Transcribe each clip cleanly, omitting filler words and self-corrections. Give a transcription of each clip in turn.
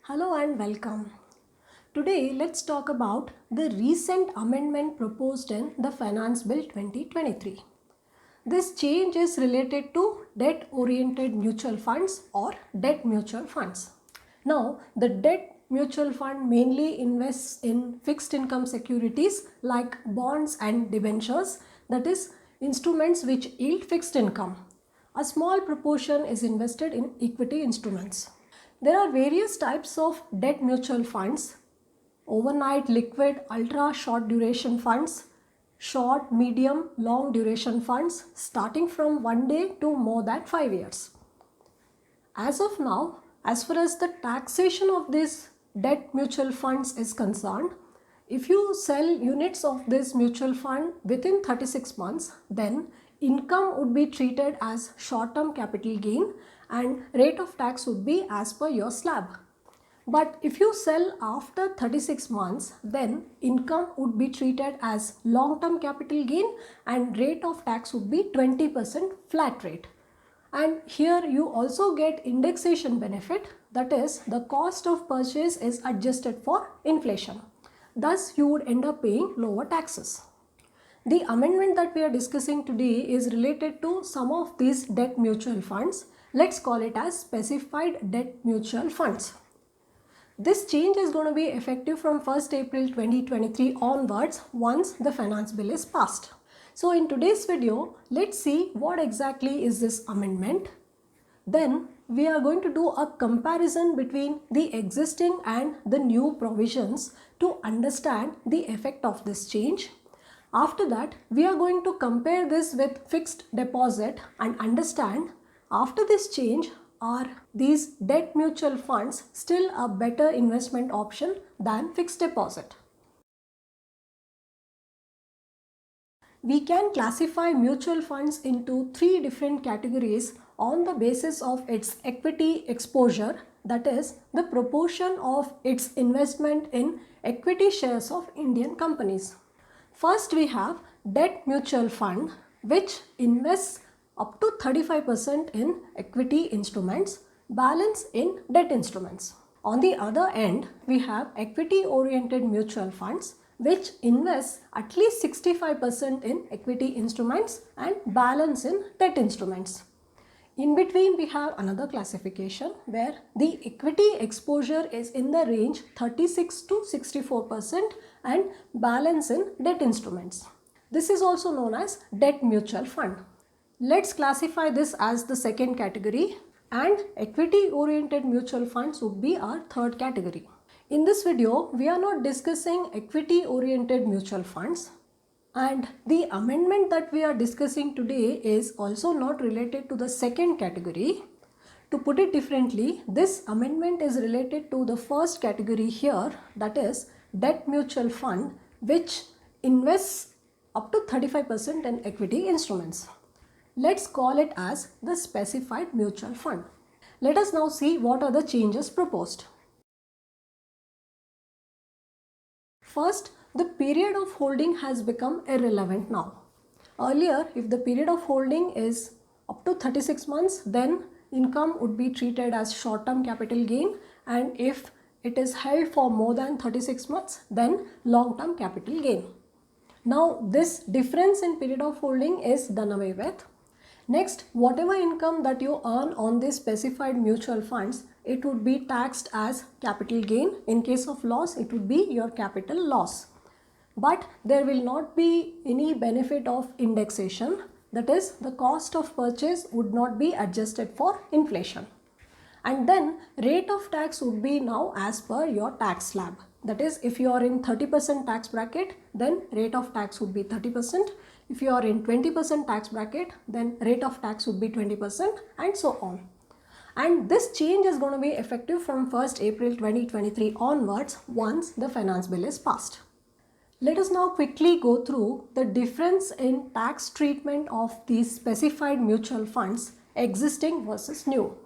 Hello and welcome. Today let's talk about the recent amendment proposed in the Finance Bill 2023. This change is related to debt oriented mutual funds or debt mutual funds. Now, the debt mutual fund mainly invests in fixed income securities like bonds and debentures, that is, instruments which yield fixed income. A small proportion is invested in equity instruments. There are various types of debt mutual funds: overnight liquid ultra short duration funds, short, medium, long duration funds starting from 1 day to more than 5 years. As of now, as far as the taxation of these debt mutual funds is concerned, if you sell units of this mutual fund within 36 months, then income would be treated as short-term capital gain and rate of tax would be as per your slab. But if you sell after 36 months, then income would be treated as long-term capital gain and rate of tax would be 20% flat rate. And here you also get indexation benefit, that is, the cost of purchase is adjusted for inflation. Thus, you would end up paying lower taxes. The amendment that we are discussing today is related to some of these debt mutual funds. Let's call it as specified debt mutual funds. This change is going to be effective from 1st April 2023 onwards once the finance bill is passed. So in today's video, let's see what exactly is this amendment. Then we are going to do a comparison between the existing and the new provisions to understand the effect of this change. After that, we are going to compare this with fixed deposit and understand, after this change, are these debt mutual funds still a better investment option than fixed deposit? We can classify mutual funds into three different categories on the basis of its equity exposure, that is, the proportion of its investment in equity shares of Indian companies. First, we have debt mutual fund, which invests up to 35% in equity instruments, balance in debt instruments. On the other end, we have equity oriented mutual funds, which invests at least 65% in equity instruments and balance in debt instruments. In between, we have another classification where the equity exposure is in the range 36 to 64% and balance in debt instruments. This is also known as debt mutual fund. Let's classify this as the second category, and equity oriented mutual funds would be our third category. In this video, we are not discussing equity oriented mutual funds, and the amendment that we are discussing today is also not related to the second category. To put it differently, this amendment is related to the first category here, that is debt mutual fund, which invests up to 35% in equity instruments. Let's call it as the specified mutual fund. Let us now see what are the changes proposed. First, the period of holding has become irrelevant now. Earlier, if the period of holding is up to 36 months, then income would be treated as short-term capital gain, and if it is held for more than 36 months, then long-term capital gain. Now, this difference in period of holding is done away with. Next, whatever income that you earn on these specified mutual funds, it would be taxed as capital gain. In case of loss, it would be your capital loss. But there will not be any benefit of indexation. That is, the cost of purchase would not be adjusted for inflation. And then rate of tax would be now as per your tax slab. That is, if you are in 30% tax bracket, then rate of tax would be 30%. If you are in 20% tax bracket, then rate of tax would be 20%, and so on. And this change is going to be effective from 1st April 2023 onwards once the finance bill is passed. Let us now quickly go through the difference in tax treatment of these specified mutual funds, existing versus new.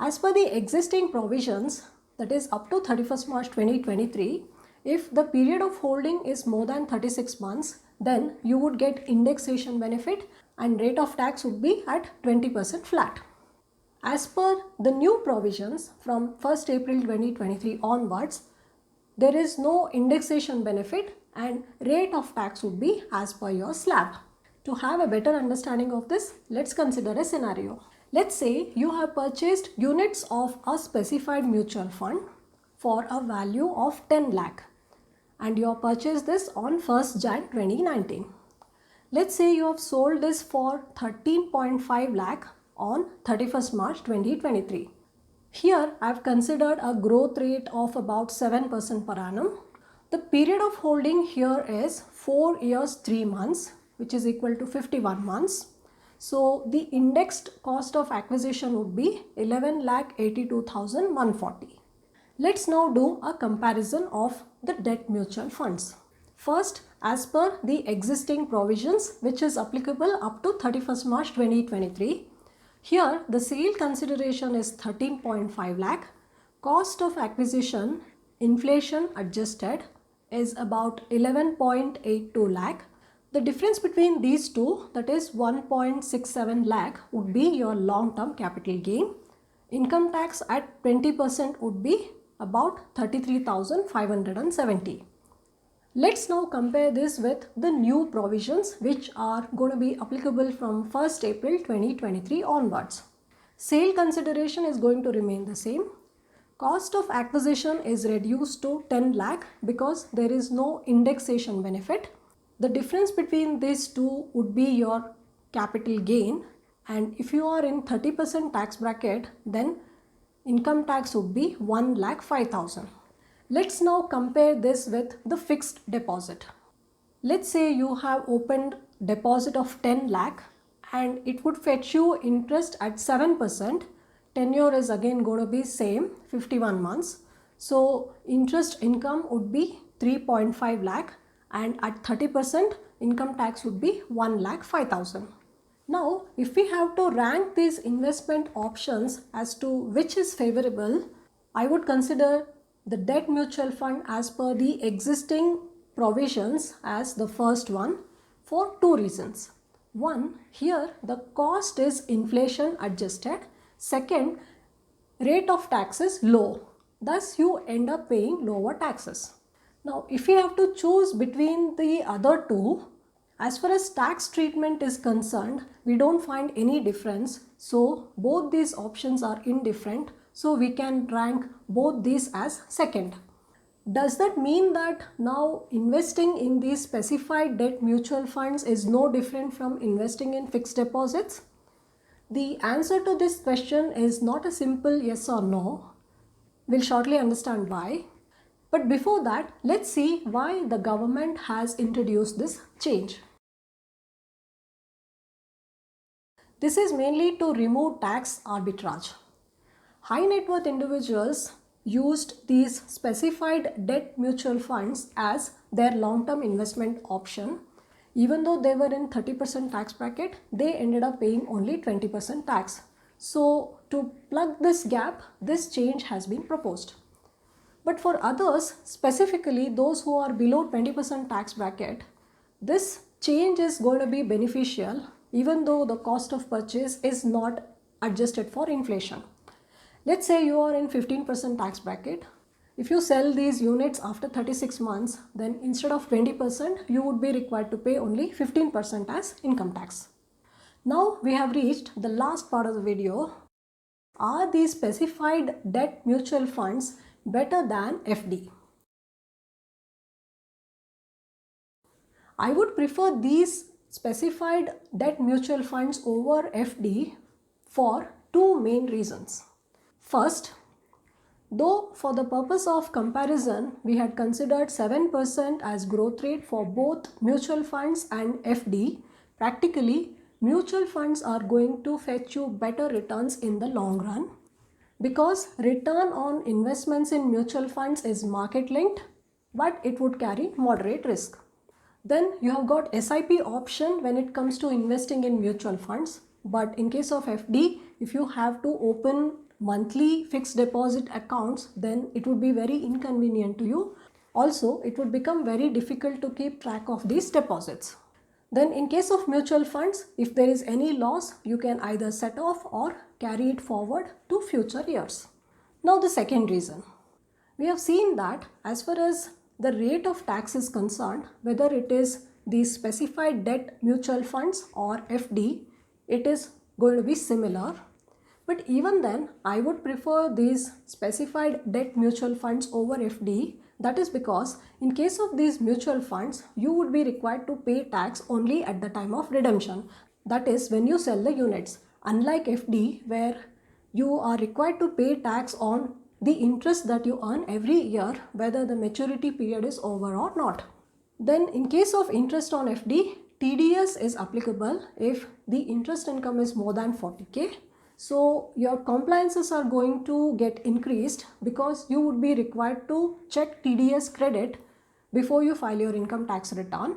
As per the existing provisions, that is up to 31st March 2023, if the period of holding is more than 36 months, then you would get indexation benefit and rate of tax would be at 20% flat. As per the new provisions from 1st April 2023 onwards, there is no indexation benefit and rate of tax would be as per your slab. To have a better understanding of this, let's consider a scenario. Let's say you have purchased units of a specified mutual fund for a value of 10 lakh and you have purchased this on 1st Jan 2019. Let's say you have sold this for 13.5 lakh on 31st March 2023. Here I have considered a growth rate of about 7% per annum. The period of holding here is 4 years 3 months, which is equal to 51 months. So the indexed cost of acquisition would be 11,82,140. Let's now do a comparison of the debt mutual funds. First, as per the existing provisions which is applicable up to 31st March 2023, here the sale consideration is 13.5 lakh. Cost of acquisition inflation adjusted is about 11.82 lakh. The difference between these two, that is 1.67 lakh, would be your long-term capital gain. Income tax at 20% would be about 33,570. Let's now compare this with the new provisions which are going to be applicable from 1st April 2023 onwards. Sale consideration is going to remain the same. Cost of acquisition is reduced to 10 lakh because there is no indexation benefit. The difference between these two would be your capital gain, and if you are in 30% tax bracket, then income tax would be 1,05,000. Let's now compare this with the fixed deposit. Let's say you have opened deposit of 10 lakh and it would fetch you interest at 7%. Tenure is again going to be same, 51 months. So interest income would be 3.5 lakh and at 30% income tax would be 1,05,000. Now, if we have to rank these investment options as to which is favorable, I would consider the debt mutual fund as per the existing provisions as the first one for two reasons. One, here the cost is inflation adjusted. Second, rate of tax is low. Thus, you end up paying lower taxes. Now, if you have to choose between the other two, as far as tax treatment is concerned, we don't find any difference. So both these options are indifferent. So we can rank both these as second. Does that mean that now investing in these specified debt mutual funds is no different from investing in fixed deposits? The answer to this question is not a simple yes or no. We'll shortly understand why. But before that, let's see why the government has introduced this change. This is mainly to remove tax arbitrage. High net worth individuals used these specified debt mutual funds as their long-term investment option. Even though they were in 30% tax bracket, they ended up paying only 20% tax. So to plug this gap, this change has been proposed. But for others, specifically those who are below 20% tax bracket, this change is going to be beneficial even though the cost of purchase is not adjusted for inflation. Let's say you are in 15% tax bracket. If you sell these units after 36 months, then instead of 20%, you would be required to pay only 15% as income tax. Now we have reached the last part of the video. Are these specified debt mutual funds better than FD? I would prefer these specified debt mutual funds over FD for two main reasons. First, though for the purpose of comparison, we had considered 7% as growth rate for both mutual funds and FD, practically mutual funds are going to fetch you better returns in the long run because return on investments in mutual funds is market linked, but it would carry moderate risk. Then you have got SIP option when it comes to investing in mutual funds. But in case of FD, if you have to open monthly fixed deposit accounts, then it would be very inconvenient to you. Also, it would become very difficult to keep track of these deposits. Then in case of mutual funds, if there is any loss, you can either set off or carry it forward to future years. Now the second reason. We have seen that as far as the rate of tax is concerned, whether it is the specified debt mutual funds or FD, it is going to be similar. But even then, I would prefer these specified debt mutual funds over FD. That is because in case of these mutual funds, you would be required to pay tax only at the time of redemption. That is when you sell the units. Unlike FD, where you are required to pay tax on the interest that you earn every year, whether the maturity period is over or not. Then in case of interest on FD, TDS is applicable if the interest income is more than 40k. So your compliances are going to get increased because you would be required to check TDS credit before you file your income tax return.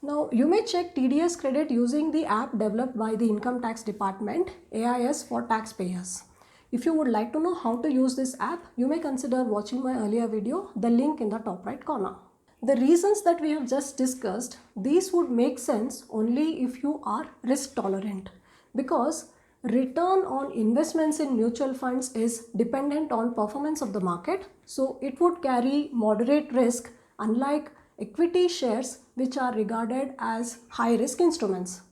Now you may check TDS credit using the app developed by the Income Tax Department, AIS for taxpayers. If you would like to know how to use this app, you may consider watching my earlier video, the link in the top right corner. The reasons that we have just discussed, these would make sense only if you are risk tolerant, because return on investments in mutual funds is dependent on performance of the market, so it would carry moderate risk, unlike equity shares which are regarded as high risk instruments.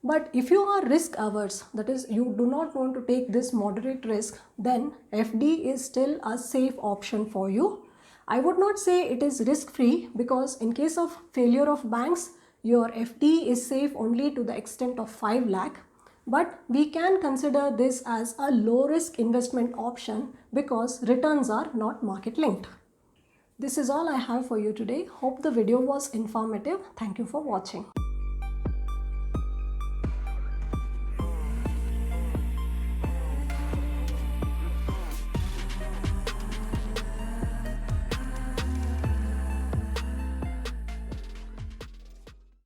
But if you are risk averse, that is you do not want to take this moderate risk, then FD is still a safe option for you. I would not say it is risk free, because in case of failure of banks, your FD is safe only to the extent of 5 lakh. But we can consider this as a low risk investment option because returns are not market linked. This is all I have for you today. Hope the video was informative. Thank you for watching.